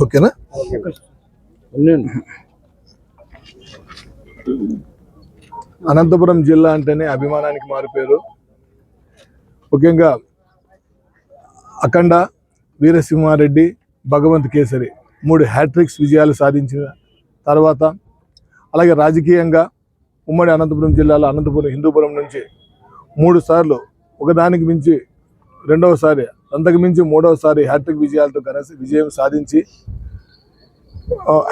ఓకేనా? అనంతపురం జిల్లా అంటేనే అభిమానానికి మారిపోయారు. ముఖ్యంగా అఖండ, వీరసింహారెడ్డి, భగవంత్ కేసరి 3 హ్యాట్రిక్స్ విజయాలు సాధించిన తర్వాత, అలాగే రాజకీయంగా ఉమ్మడి అనంతపురం జిల్లాలో అనంతపురం హిందూపురం నుంచి 3 సార్లు, ఒకదానికి మించి రెండవసారి, అంతకు మించి మూడవసారి హ్యాట్రిక్ విజయాలతో విజయం సాధించి,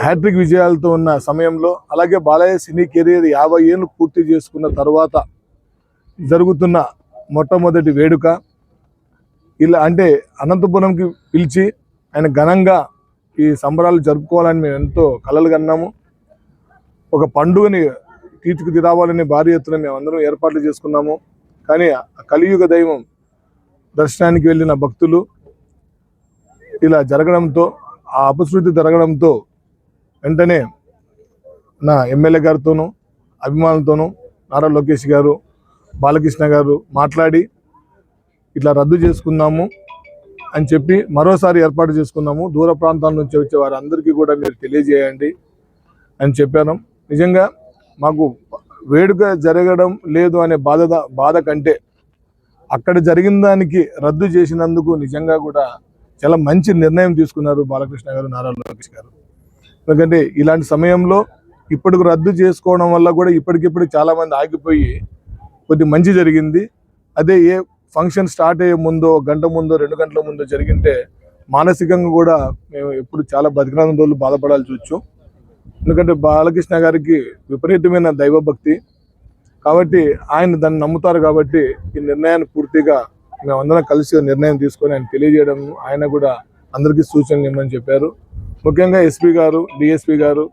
హ్యాట్రిక్ విజయాలతో ఉన్న సమయంలో, అలాగే బాలయ్య సినీ కెరీర్ 50 ఏళ్ళు పూర్తి చేసుకున్న తర్వాత జరుగుతున్న మొట్టమొదటి వేడుక. ఇలా అంటే అనంతపురంకి పిలిచి ఆయన ఘనంగా ఈ సంబరాలు జరుపుకోవాలని మేము ఎంతో కలలు కన్నాము. ఒక పండుగని తీర్చిదిద్దాలని భారీ ఎత్తున మేము అందరం ఏర్పాట్లు చేసుకున్నాము. కానీ కలియుగ దైవం దర్శనానికి వెళ్ళిన భక్తులు ఇలా జరగడంతో, ఆ అపశృతి జరగడంతో వెంటనే నా ఎమ్మెల్యే గారితోనూ అభిమానులతోనూ నారా లోకేష్ గారు, బాలకృష్ణ గారు మాట్లాడి ఇట్లా రద్దు చేసుకుందాము అని చెప్పి మరోసారి ఏర్పాటు చేసుకున్నాము. దూర ప్రాంతాల నుంచి వచ్చే వారందరికీ కూడా మీరు తెలియజేయండి అని చెప్పాను. నిజంగా మాకు వేడుక జరగడం లేదు అనే బాధ కంటే అక్కడ జరిగిన దానికి రద్దు చేసినందుకు నిజంగా కూడా చాలా మంచి నిర్ణయం తీసుకున్నారు బాలకృష్ణ గారు, నారా లోకేష్ గారు. ఎందుకంటే ఇలాంటి సమయంలో ఇప్పటికి రద్దు చేసుకోవడం వల్ల కూడా ఇప్పటికిప్పుడు చాలామంది ఆగిపోయి కొద్ది మంచి జరిగింది. అదే ఏ ఫంక్షన్ స్టార్ట్ అయ్యే ముందో, గంట ముందో, 2 గంటల ముందో జరిగింటే మానసికంగా కూడా మేము ఎప్పుడు చాలా బతికినంత రోజులు బాధపడాల్సి వచ్చు. ఎందుకంటే బాలకృష్ణ గారికి విపరీతమైన దైవభక్తి కాబట్టి ఆయన దాన్ని నమ్ముతారు. కాబట్టి ఈ నిర్ణయాన్ని పూర్తిగా మేమందరం కలిసి నిర్ణయం తీసుకొని ఆయన తెలియజేయడం, ఆయన కూడా అందరికీ సూచనలు ఇవ్వమని చెప్పారు. ముఖ్యంగా ఎస్పీ గారు, డిఎస్పీ గారు,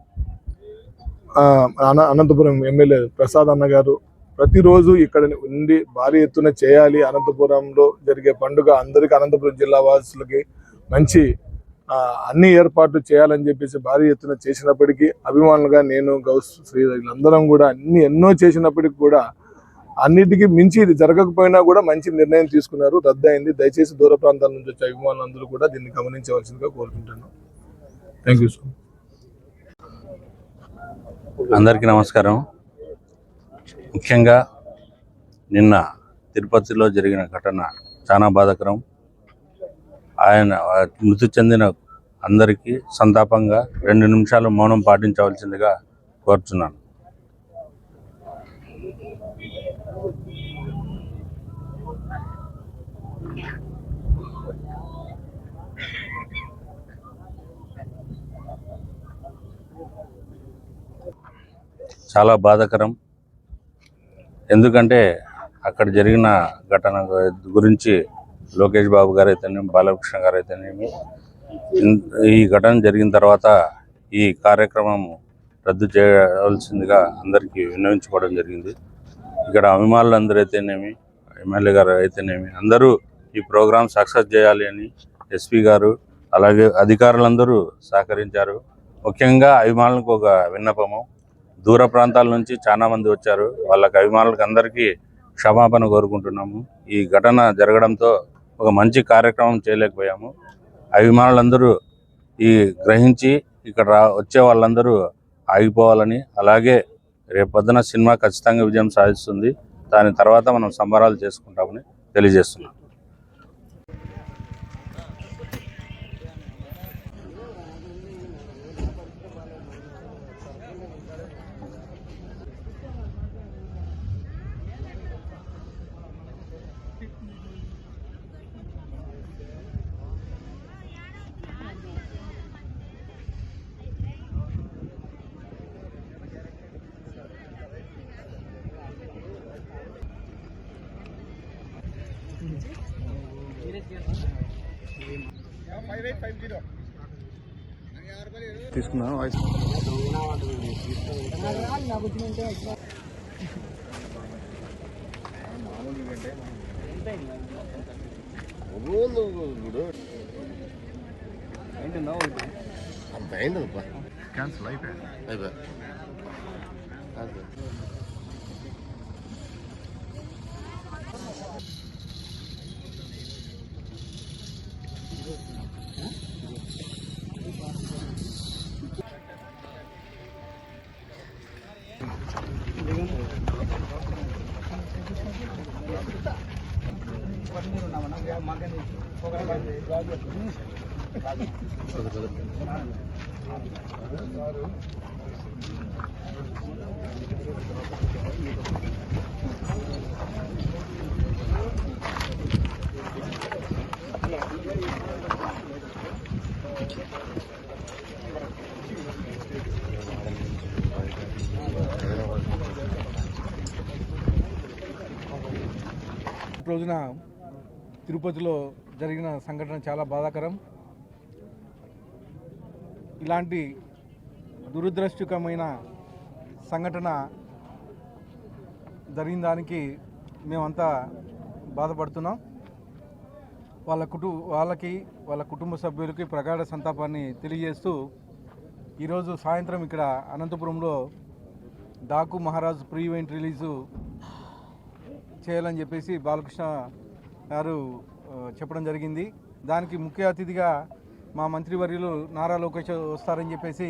అనంతపురం ఎమ్మెల్యే ప్రసాద్ అన్న గారు ప్రతిరోజు ఇక్కడ ఉండి భారీ ఎత్తున చేయాలి, అనంతపురంలో జరిగే పండుగ అందరికీ, అనంతపురం జిల్లా వాసులకి మంచి అన్ని ఏర్పాట్లు చేయాలని చెప్పేసి భారీ ఎత్తున చేసినప్పటికీ, అభిమానులుగా నేను, గౌస్, శ్రీ వీళ్ళందరం కూడా ఎన్నో చేసినప్పటికీ కూడా అన్నిటికీ మించి ఇది జరగకపోయినా కూడా మంచి నిర్ణయం తీసుకున్నారు, రద్దు అయింది. దయచేసి దూర ప్రాంతాల నుంచి వచ్చే అభిమానులందరూ కూడా దీన్ని గమనించవలసిందిగా కోరుకుంటున్నాను. Thank you. అందరికీ నమస్కారం. ముఖ్యంగా నిన్న తిరుపతిలో జరిగిన ఘటన చాలా బాధాకరం. ఆయన మృతి చెందిన అందరికీ సంతాపంగా 2 నిమిషాలు మౌనం పాటించవలసిందిగా కోరుచున్నాను. చాలా బాధాకరం. ఎందుకంటే అక్కడ జరిగిన ఘటన గురించి లోకేష్ బాబు గారు అయితేనేమి, బాలకృష్ణ గారు అయితేనేమి, ఈ ఘటన జరిగిన తర్వాత ఈ కార్యక్రమం రద్దు చేయవలసిందిగా అందరికీ విన్నవించుకోవడం జరిగింది. ఇక్కడ అభిమానులందరూ అయితేనేమి, ఎమ్మెల్యే గారు అయితేనేమి అందరూ ఈ ప్రోగ్రాం సక్సెస్ చేయాలి అని ఎస్పీ గారు అలాగే అధికారులందరూ సహకరించారు. ముఖ్యంగా అభిమానులకు ఒక విన్నపము, దూర ప్రాంతాల నుంచి చాలా మంది వచ్చారు. వాళ్ళకి అభిమానులకు అందరికీ క్షమాపణ కోరుకుంటున్నాము. ఈ ఘటన జరగడంతో ఒక మంచి కార్యక్రమం చేయలేకపోయాము. అభిమానులందరూ ఈ గ్రహించి ఇక్కడ వచ్చే వాళ్ళందరూ ఆగిపోవాలని, అలాగే రేపొద్దున సినిమా ఖచ్చితంగా విజయం సాధిస్తుంది, దాని తర్వాత మనం సంబరాలు చేసుకుంటామని తెలియజేస్తున్నాం. తీసుకున్నా అంత అయింది క్యాన్సిల్ అయిపోయింది. అయిపోయా రోజున తిరుపతిలో జరిగిన సంఘటన చాలా బాధాకరం. ఇలాంటి దురదృష్టకరమైన సంఘటన జరిగిన దానికి మేమంతా బాధపడుతున్నాం. వాళ్ళ కుటుంబ సభ్యులకి ప్రగాఢ సంతాపాన్ని తెలియజేస్తూ ఈరోజు సాయంత్రం ఇక్కడ అనంతపురంలో Daaku Maharaj pre event release చేయాలని చెప్పేసి బాలకృష్ణ గారు చెప్పడం జరిగింది. దానికి ముఖ్య అతిథిగా మా మంత్రివర్యులు నారా లోకేష్ వస్తారని చెప్పేసి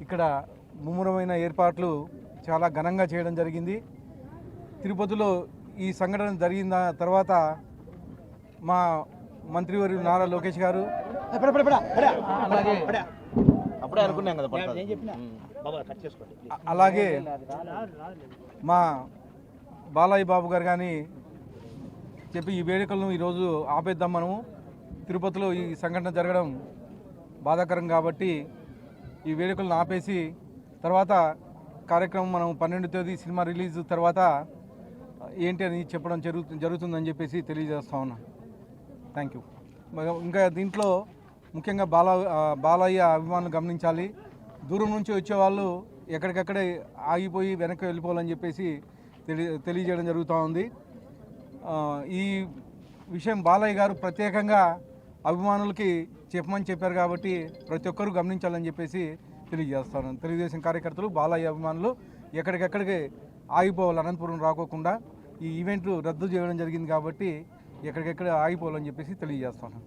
ఇక్కడ ముమ్మరమైన ఏర్పాట్లు చాలా ఘనంగా చేయడం జరిగింది. తిరుపతిలో ఈ సంఘటన జరిగిన తర్వాత మా మంత్రివర్యులు నారా లోకేష్ గారు అలాగే మా బాలయ్య బాబు గారు కానీ చెప్పి ఈ వేడుకలను ఈరోజు ఆపేద్దాం మనము. తిరుపతిలో ఈ సంఘటన జరగడం బాధాకరం కాబట్టి ఈ వేడుకలను ఆపేసి తర్వాత కార్యక్రమం మనం 12వ తేదీ సినిమా రిలీజ్ తర్వాత ఏంటి అని చెప్పడం జరుగుతుందని చెప్పేసి తెలియజేస్తా ఉన్నా. Thank you. ఇంకా దీంట్లో ముఖ్యంగా బాలయ్య అభిమానులు గమనించాలి. దూరం నుంచి వచ్చేవాళ్ళు ఎక్కడికక్కడే ఆగిపోయి వెనక్కి వెళ్ళిపోవాలని చెప్పేసి తెలియజేయడం జరుగుతూ ఉంది. ఈ విషయం బాలయ్య గారు ప్రత్యేకంగా అభిమానులకి చెప్పమని చెప్పారు కాబట్టి ప్రతి ఒక్కరూ గమనించాలని చెప్పేసి తెలియజేస్తాను. తెలుగుదేశం కార్యకర్తలు బాలయ్య అభిమానులు ఎక్కడికెక్కడికి ఆగిపోవాలి, అనంతపురం రాకోకుండా ఈ ఈవెంట్ రద్దు చేయడం జరిగింది కాబట్టి ఎక్కడికెక్కడ ఆగిపోవాలని చెప్పేసి తెలియజేస్తాను.